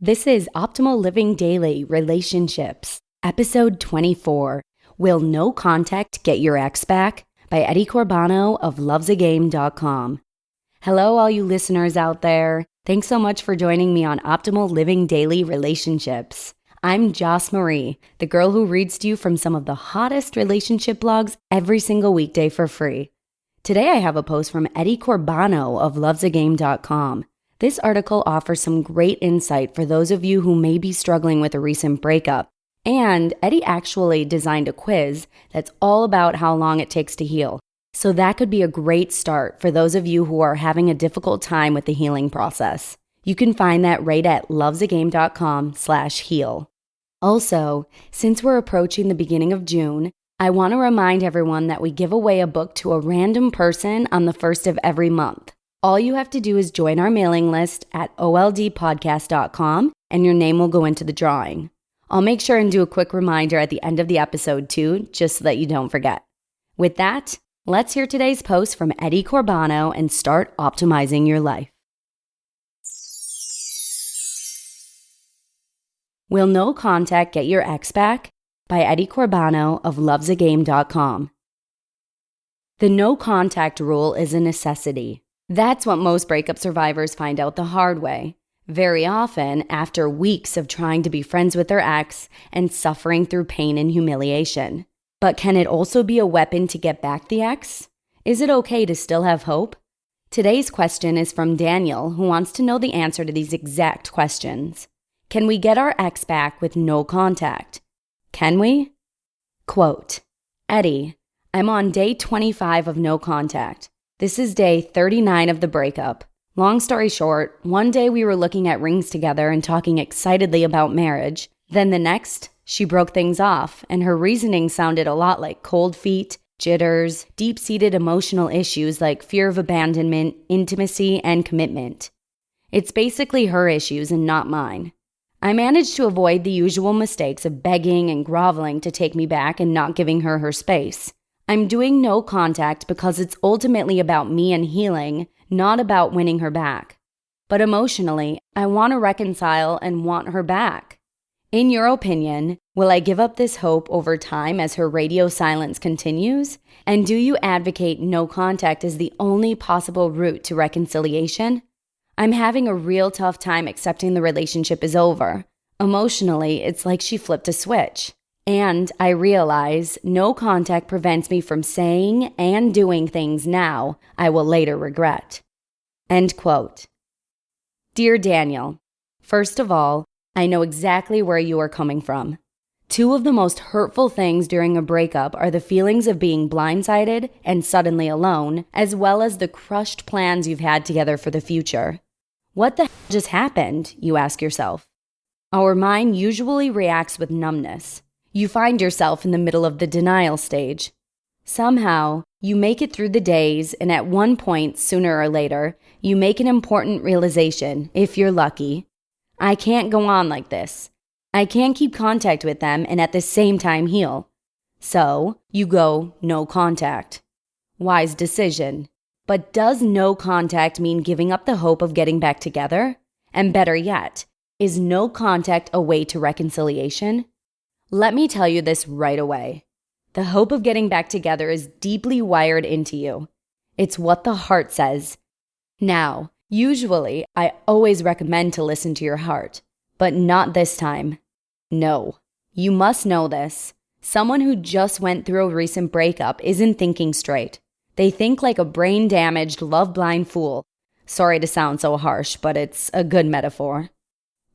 This is Optimal Living Daily Relationships, Episode 24. Will No Contact Get Your Ex Back? By Eddie Corbano of lovesagame.com. Hello, all you listeners out there. Thanks so much for joining me on Optimal Living Daily Relationships. I'm Joss Marie, the girl who reads to you from some of the hottest relationship blogs every single weekday for free. Today I have a post from Eddie Corbano of lovesagame.com. This article offers some great insight for those of you who may be struggling with a recent breakup. And Eddie actually designed a quiz that's all about how long it takes to heal. So that could be a great start for those of you who are having a difficult time with the healing process. You can find that right at lovesagame.com/heal. Also, since we're approaching the beginning of June, I want to remind everyone that we give away a book to a random person on the first of every month. All you have to do is join our mailing list at oldpodcast.com and your name will go into the drawing. I'll make sure and do a quick reminder at the end of the episode too, just so that you don't forget. With that, let's hear today's post from Eddie Corbano and start optimizing your life. Will No Contact Get Your Ex Back? By Eddie Corbano of lovesagame.com. The no contact rule is a necessity. That's what most breakup survivors find out the hard way. Very often, after weeks of trying to be friends with their ex and suffering through pain and humiliation. But can it also be a weapon to get back the ex? Is it okay to still have hope? Today's question is from Daniel, who wants to know the answer to these exact questions. Can we get our ex back with no contact? Can we? Quote, Eddie, I'm on day 25 of no contact. This is day 39 of the breakup. Long story short, one day we were looking at rings together and talking excitedly about marriage. Then the next, she broke things off, and her reasoning sounded a lot like cold feet, jitters, deep-seated emotional issues like fear of abandonment, intimacy, and commitment. It's basically her issues and not mine. I managed to avoid the usual mistakes of begging and groveling to take me back and not giving her her space. I'm doing no contact because it's ultimately about me and healing, not about winning her back. But emotionally, I want to reconcile and want her back. In your opinion, will I give up this hope over time as her radio silence continues? And do you advocate no contact as the only possible route to reconciliation? I'm having a real tough time accepting the relationship is over. Emotionally, it's like she flipped a switch. And I realize no contact prevents me from saying and doing things now I will later regret. End quote. Dear Daniel, first of all, I know exactly where you are coming from. Two of the most hurtful things during a breakup are the feelings of being blindsided and suddenly alone, as well as the crushed plans you've had together for the future. What the hell just happened, you ask yourself. Our mind usually reacts with numbness. You find yourself in the middle of the denial stage. Somehow, you make it through the days, and at one point, sooner or later, you make an important realization, if you're lucky. I can't go on like this. I can't keep contact with them and at the same time heal. So, you go no contact. Wise decision. But does no contact mean giving up the hope of getting back together? And better yet, is no contact a way to reconciliation? Let me tell you this right away. The hope of getting back together is deeply wired into you. It's what the heart says. Now, usually, I always recommend to listen to your heart, but not this time. No, you must know this. Someone who just went through a recent breakup isn't thinking straight. They think like a brain-damaged, love-blind fool. Sorry to sound so harsh, but it's a good metaphor.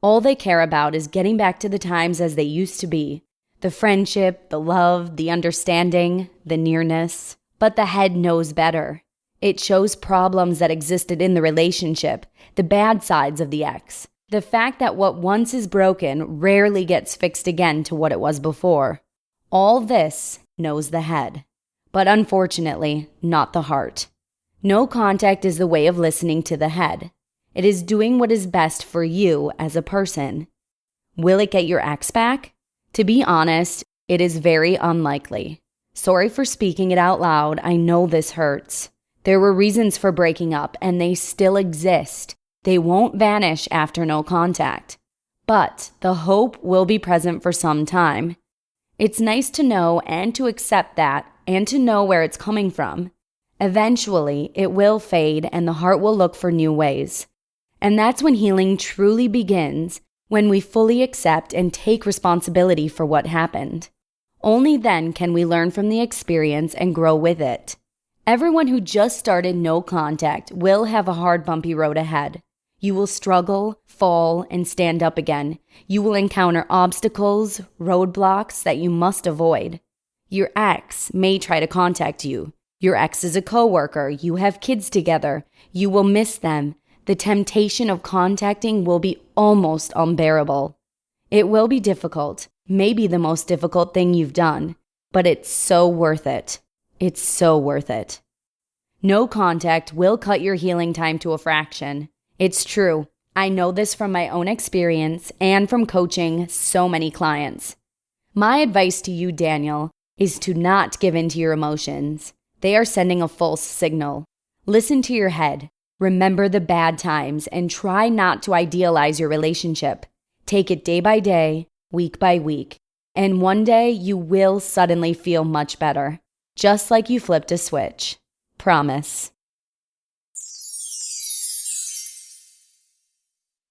All they care about is getting back to the times as they used to be. The friendship, the love, the understanding, the nearness. But the head knows better. It shows problems that existed in the relationship, the bad sides of the ex. The fact that what once is broken rarely gets fixed again to what it was before. All this knows the head. But unfortunately, not the heart. No contact is the way of listening to the head. It is doing what is best for you as a person. Will it get your ex back? To be honest, it is very unlikely. Sorry for speaking it out loud. I know this hurts. There were reasons for breaking up, and they still exist. They won't vanish after no contact. but the hope will be present for some time. It's nice to know and to accept that and to know where it's coming from. Eventually, it will fade and the heart will look for new ways. And that's when healing truly begins, when we fully accept and take responsibility for what happened. Only then can we learn from the experience and grow with it. Everyone who just started no contact will have a hard, bumpy road ahead. You will struggle, fall, and stand up again. You will encounter obstacles, roadblocks that you must avoid. Your ex may try to contact you. Your ex is a coworker. You have kids together. You will miss them. The temptation of contacting will be almost unbearable. It will be difficult, maybe the most difficult thing you've done, but it's so worth it. It's so worth it. No contact will cut your healing time to a fraction. It's true. I know this from my own experience and from coaching so many clients. My advice to you, Daniel, is to not give in to your emotions. They are sending a false signal. Listen to your head. Remember the bad times and try not to idealize your relationship. Take it day by day, week by week, and one day you will suddenly feel much better, just like you flipped a switch. Promise.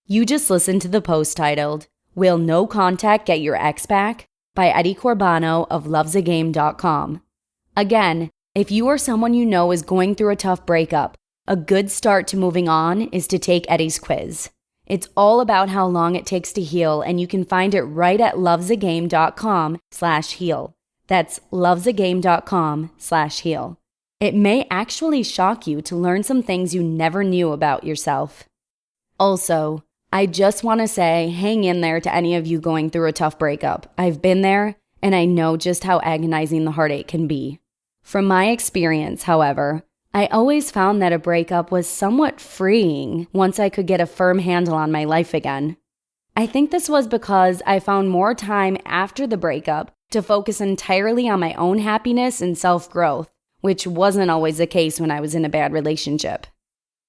You just listened to the post titled, "Will No Contact Get Your Ex Back?" by Eddie Corbano of lovesagame.com. Again, if you or someone you know is going through a tough breakup, a good start to moving on is to take Eddie's quiz. It's all about how long it takes to heal, and you can find it right at lovesagame.com/heal. That's lovesagame.com/heal. It may actually shock you to learn some things you never knew about yourself. Also, I just want to say, hang in there to any of you going through a tough breakup. I've been there, and I know just how agonizing the heartache can be. From my experience, however, I always found that a breakup was somewhat freeing once I could get a firm handle on my life again. I think this was because I found more time after the breakup to focus entirely on my own happiness and self-growth, which wasn't always the case when I was in a bad relationship.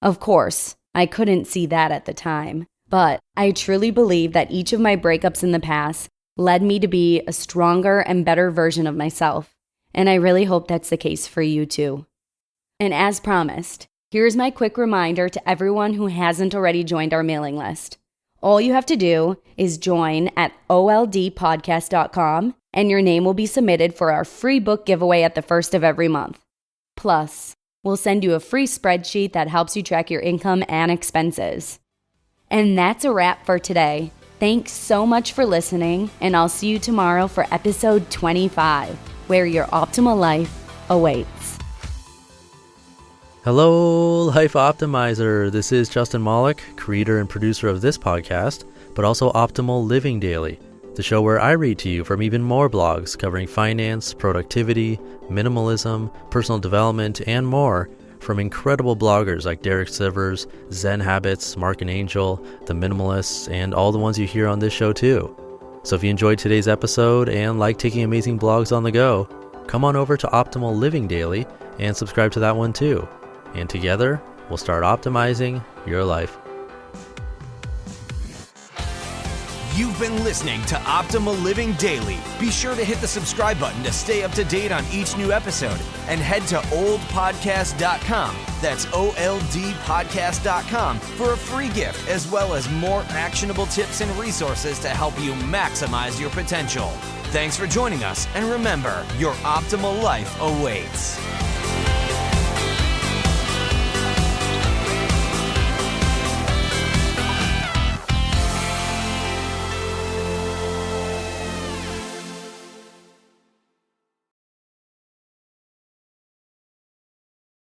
Of course, I couldn't see that at the time, but I truly believe that each of my breakups in the past led me to be a stronger and better version of myself, and I really hope that's the case for you too. And as promised, here's my quick reminder to everyone who hasn't already joined our mailing list. All you have to do is join at oldpodcast.com, and your name will be submitted for our free book giveaway at the first of every month. Plus, we'll send you a free spreadsheet that helps you track your income and expenses. And that's a wrap for today. Thanks so much for listening, and I'll see you tomorrow for episode 25, where your optimal life awaits. Hello, Life Optimizer. This is Justin Malik, creator and producer of this podcast, but also Optimal Living Daily, the show where I read to you from even more blogs covering finance, productivity, minimalism, personal development, and more from incredible bloggers like Derek Sivers, Zen Habits, Mark and Angel, The Minimalists, and all the ones you hear on this show too. So if you enjoyed today's episode and like taking amazing blogs on the go, come on over to Optimal Living Daily and subscribe to that one too. And together, we'll start optimizing your life. You've been listening to Optimal Living Daily. Be sure to hit the subscribe button to stay up to date on each new episode. And head to oldpodcast.com, that's OLDpodcast.com, for a free gift as well as more actionable tips and resources to help you maximize your potential. Thanks for joining us, and remember, your optimal life awaits.